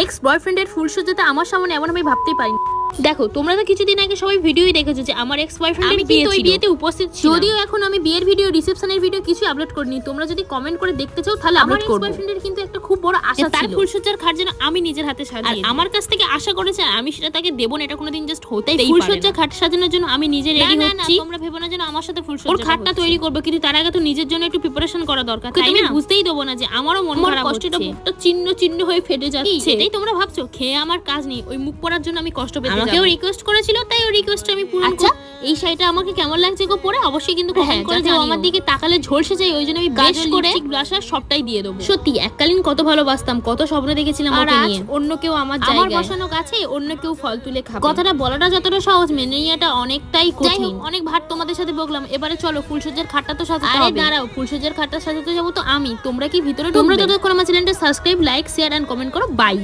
X বয়ফ্রেন্ডের ফুলসজ্জাতে আমার সামনে এমন আমি ভাবতেই পারিনি। দেখো তোমরা তো কিছুদিন আগে সবাই ভিডিওই দেখেছো যে আমার এক্স বয়ফ্রেন্ডের বিয়েতে উপস্থিত ছিল। যদিও এখন আমি বিয়ের ভিডিও, রিসেপশনের ভিডিও কিছু আপলোড করিনি। তোমরা যদি কমেন্ট করে দেখতে চাও তাহলে আপলোড করব। আমার এক্স বয়ফ্রেন্ডের কিন্তু একটা খুব বড় আশা ছিল তার ফুলসজ্জার খাট যেন আমি নিজের হাতে সাজিয়ে, আমার কাছ থেকে আশা করেছে আমি সেটা তাকে দেব না, এটা কোনোদিন জাস্ট হতেই পারে না। ফুলসজ্জার খাট সাজানোর জন্য আমি নিজে রেডি হচ্ছি। তোমরা ভেবো না যেন আমার সাথে ফুলসজ্জা ওর খাটটা তৈরি করব, কিন্তু তার আগে তো নিজের জন্য একটু প্রিপারেশন করা দরকার, তাই না? বুঝতেই দেব না যে আমারও মন খারাপ হচ্ছে, কষ্টটা বুকটা চিহ্ন চিহ্ন হয়ে ফেটে যাচ্ছে। এটাই তোমরা ভাবছো খেয়ে আমার কাজ নেই, ওই মুখ পড়ার জন্য আমি কষ্ট পেতে যাব। আমাকেও রিকোয়েস্ট করেছিল, তাই ওই রিকোয়েস্ট আমি পূরণ করছি। এই শাড়িটা আমাকে কেমন লাগছে গো পরে অবশ্যই কিন্তু কমেন্ট করে জানিও। আমার দিকে তাকালে ঝলসে যায়, ওইজন্য আমি বেশ করে লিপস্টিক ব্লাশার সবটাই দিয়ে দেব। সত্যি এককালীন কত ভালোবাসতাম, কত স্বপ্ন দেখেছিলাম ওকে নিয়ে। অন্য কেউ আমার জায়গায়, বসানো গাছে অন্য কেউ ফল তুলে খাবে। কথাটা বলাটা যতটা সহজ, মেনে নেওয়াটা অনেকটাই কঠিন। অনেক ভাট তোমাদের সাথে বকলাম, এবারে চলো ফুলসজ্জার খাটটা তো সাজাতে হবে। আরে দাঁড়াও, ফুলসজ্জার খাটটা সাজাতে যাবো তো আমি, তোমরা কি ভিতরে? তোমরা যতক্ষণ আমার চ্যানেলটা subscribe, like, share and comment করো। বাই।